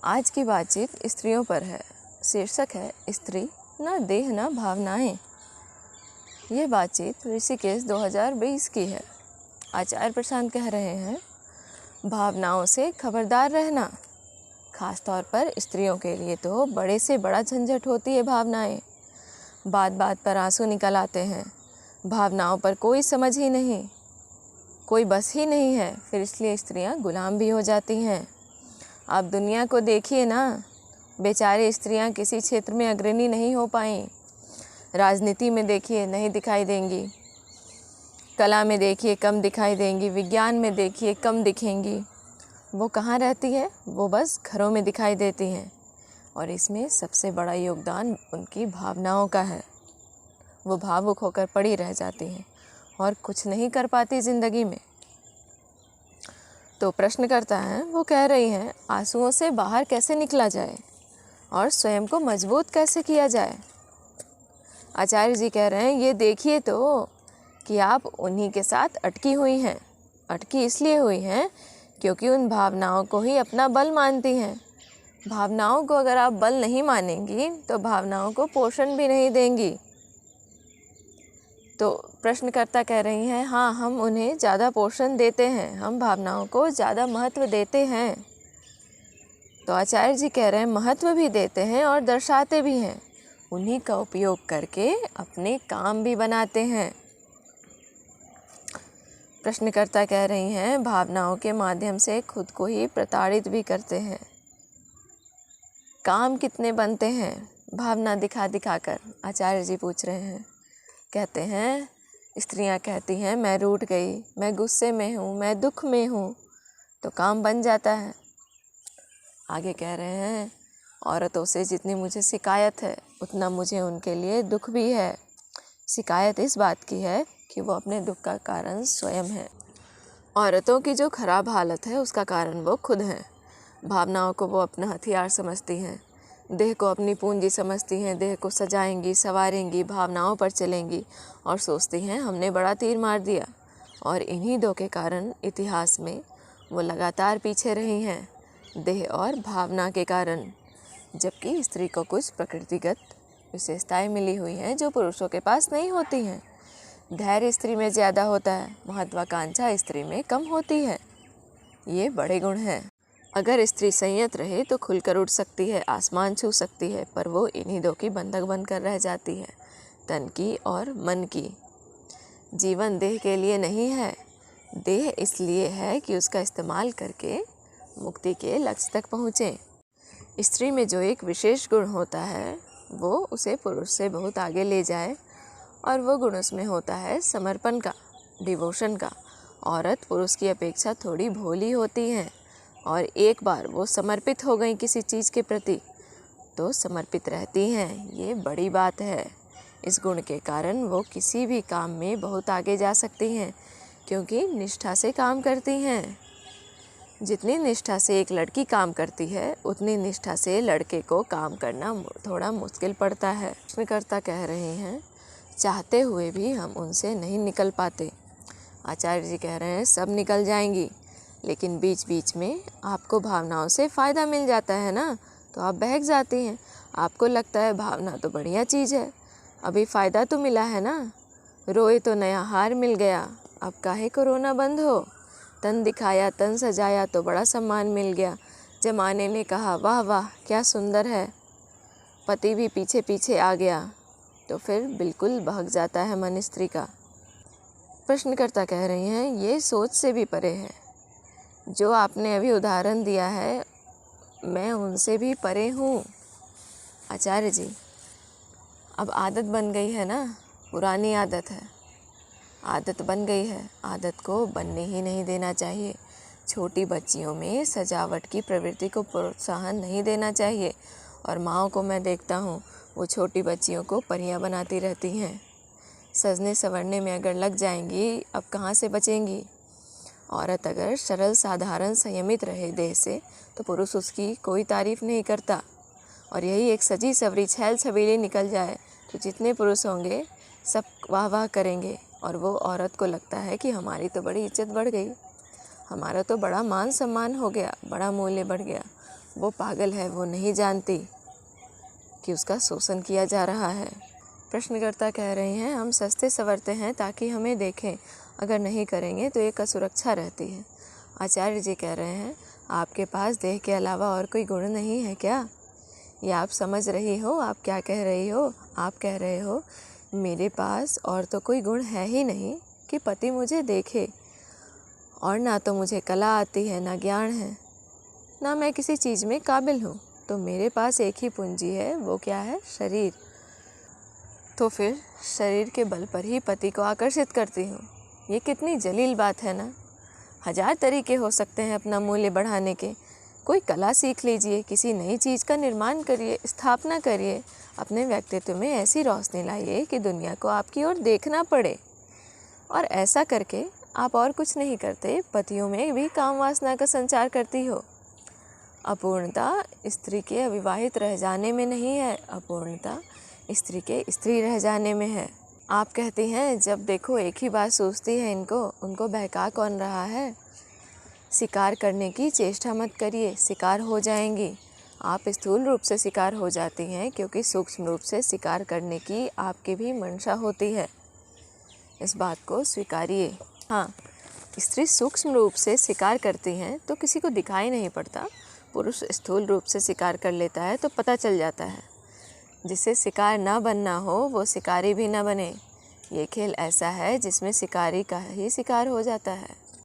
आज की बातचीत स्त्रियों पर है। शीर्षक है स्त्री न देह न भावनाएं। ये बातचीत ऋषिकेश 2020 की है। आचार्य प्रशांत कह रहे हैं, भावनाओं से खबरदार रहना। खास तौर पर स्त्रियों के लिए तो बड़े से बड़ा झंझट होती है भावनाएं। बात बात पर आंसू निकल आते हैं। भावनाओं पर कोई समझ ही नहीं, कोई बस ही नहीं है। फिर इसलिए स्त्रियां गुलाम भी हो जाती हैं। आप दुनिया को देखिए ना, बेचारे स्त्रियां किसी क्षेत्र में अग्रणी नहीं हो पाईं। राजनीति में देखिए नहीं दिखाई देंगी, कला में देखिए कम दिखाई देंगी, विज्ञान में देखिए कम दिखेंगी। वो कहाँ रहती है? वो बस घरों में दिखाई देती हैं। और इसमें सबसे बड़ा योगदान उनकी भावनाओं का है। वो भावुक होकर पड़ी रह जाती हैं और कुछ नहीं कर पाती ज़िंदगी में। तो प्रश्नकर्ता हैं, वो कह रही हैं, आंसुओं से बाहर कैसे निकला जाए और स्वयं को मजबूत कैसे किया जाए। आचार्य जी कह रहे हैं, ये देखिए तो कि आप उन्हीं के साथ अटकी हुई हैं। अटकी इसलिए हुई हैं क्योंकि उन भावनाओं को ही अपना बल मानती हैं। भावनाओं को अगर आप बल नहीं मानेंगी तो भावनाओं को पोषण भी नहीं देंगी। तो प्रश्नकर्ता कह रही हैं, हाँ, हम उन्हें ज़्यादा पोषण देते हैं, हम भावनाओं को ज़्यादा महत्व देते हैं। तो आचार्य जी कह रहे हैं, महत्व भी देते हैं और दर्शाते भी हैं। उन्हीं का उपयोग करके अपने काम भी बनाते हैं। प्रश्नकर्ता कह रही हैं, भावनाओं के माध्यम से खुद को ही प्रताड़ित भी करते हैं। काम कितने बनते हैं भावना दिखा दिखा कर? आचार्य जी पूछ रहे हैं। कहते हैं, स्त्रियां कहती हैं, मैं रूठ गई, मैं गुस्से में हूँ, मैं दुख में हूँ, तो काम बन जाता है। आगे कह रहे हैं, औरतों से जितनी मुझे शिकायत है उतना मुझे उनके लिए दुख भी है। शिकायत इस बात की है कि वो अपने दुख का कारण स्वयं है। औरतों की जो खराब हालत है उसका कारण वो खुद हैं। भावनाओं को वो अपना हथियार समझती हैं, देह को अपनी पूंजी समझती हैं, देह को सजाएंगी, संवारेंगी, भावनाओं पर चलेंगी और सोचती हैं हमने बड़ा तीर मार दिया। और इन्हीं दो के कारण इतिहास में वो लगातार पीछे रही हैं, देह और भावना के कारण। जबकि स्त्री को कुछ प्रकृतिगत विशेषताएं मिली हुई हैं जो पुरुषों के पास नहीं होती हैं। धैर्य स्त्री में ज़्यादा होता है, महत्वाकांक्षा स्त्री में कम होती है। ये बड़े गुण हैं। अगर स्त्री संयत रहे तो खुलकर उड़ सकती है, आसमान छू सकती है, पर वो इन्हीं दो की बंधक बनकर रह जाती है, तन की और मन की। जीवन देह के लिए नहीं है, देह इसलिए है कि उसका इस्तेमाल करके मुक्ति के लक्ष्य तक पहुँचें। स्त्री में जो एक विशेष गुण होता है वो उसे पुरुष से बहुत आगे ले जाए, और वो गुण उसमें होता है समर्पण का, डिवोशन का। औरत पुरुष की अपेक्षा थोड़ी भोली होती हैं, और एक बार वो समर्पित हो गई किसी चीज़ के प्रति तो समर्पित रहती हैं। ये बड़ी बात है। इस गुण के कारण वो किसी भी काम में बहुत आगे जा सकती हैं, क्योंकि निष्ठा से काम करती हैं। जितनी निष्ठा से एक लड़की काम करती है उतनी निष्ठा से लड़के को काम करना थोड़ा मुश्किल पड़ता है। प्रश्नकर्ता कह रहे हैं, चाहते हुए भी हम उनसे नहीं निकल पाते। आचार्य जी कह रहे हैं, सब निकल जाएंगी, लेकिन बीच बीच में आपको भावनाओं से फ़ायदा मिल जाता है ना, तो आप बहक जाती हैं। आपको लगता है भावना तो बढ़िया चीज़ है, अभी फ़ायदा तो मिला है ना। रोए तो नया हार मिल गया, अब काहे को रोना बंद हो। तन दिखाया, तन सजाया तो बड़ा सम्मान मिल गया। जमाने ने कहा, वाह वाह क्या सुंदर है। पति भी पीछे पीछे आ गया, तो फिर बिल्कुल बहक जाता है मन स्त्री का। प्रश्नकर्ता कह रही हैं, ये सोच से भी परे है। जो आपने अभी उदाहरण दिया है मैं उनसे भी परे हूँ। आचार्य जी, अब आदत बन गई है ना, पुरानी आदत है, आदत बन गई है, आदत को बनने ही नहीं देना चाहिए। छोटी बच्चियों में सजावट की प्रवृत्ति को प्रोत्साहन नहीं देना चाहिए। और माँओं को मैं देखता हूँ, वो छोटी बच्चियों को परियां बनाती रहती हैं। सजने संवरने में अगर लग जाएंगी, अब कहाँ से बचेंगी। औरत अगर सरल, साधारण, संयमित रहे देह से, तो पुरुष उसकी कोई तारीफ़ नहीं करता। और यही एक सजी सवरी, छैल छबीली निकल जाए तो जितने पुरुष होंगे सब वाह वाह करेंगे, और वो औरत को लगता है कि हमारी तो बड़ी इज्जत बढ़ गई, हमारा तो बड़ा मान सम्मान हो गया, बड़ा मूल्य बढ़ गया। वो पागल है, वो नहीं जानती कि उसका शोषण किया जा रहा है। प्रश्नकर्ता कह रहे हैं हम सस्ते संवरते हैं ताकि हमें देखें, अगर नहीं करेंगे तो एक असुरक्षा रहती है। आचार्य जी कह रहे हैं आपके पास देह के अलावा और कोई गुण नहीं है क्या? ये आप समझ रही हो आप क्या कह रही हो? आप कह रहे हो मेरे पास और तो कोई गुण है ही नहीं कि पति मुझे देखे, और ना तो मुझे कला आती है, ना ज्ञान है, ना मैं किसी चीज़ में काबिल हूँ। तो मेरे पास एक ही पूंजी है, वो क्या है? शरीर। तो फिर शरीर के बल पर ही पति को आकर्षित करती हूँ। ये कितनी जलील बात है ना। 1000 तरीके हो सकते हैं अपना मूल्य बढ़ाने के। कोई कला सीख लीजिए, किसी नई चीज़ का निर्माण करिए, स्थापना करिए, अपने व्यक्तित्व में ऐसी रोशनी लाइए कि दुनिया को आपकी ओर देखना पड़े। और ऐसा करके आप और कुछ नहीं करते, पतियों में भी काम वासना का संचार करती हो। अपूर्णता स्त्री के अविवाहित रह जाने में नहीं है, अपूर्णता स्त्री के स्त्री रह जाने में है। आप कहती हैं जब देखो एक ही बात सोचती है उनको बहका कौन रहा है? शिकार करने की चेष्टा मत करिए, शिकार हो जाएंगी। आप स्थूल रूप से शिकार हो जाती हैं क्योंकि सूक्ष्म रूप से शिकार करने की आपकी भी मंशा होती है। इस बात को स्वीकारिए। हाँ, स्त्री सूक्ष्म रूप से शिकार करती हैं तो किसी को दिखाई नहीं पड़ता। पुरुष स्थूल रूप से शिकार कर लेता है तो पता चल जाता है। जिसे शिकार ना बनना हो वो शिकारी भी ना बने। ये खेल ऐसा है जिसमें शिकारी का ही शिकार हो जाता है।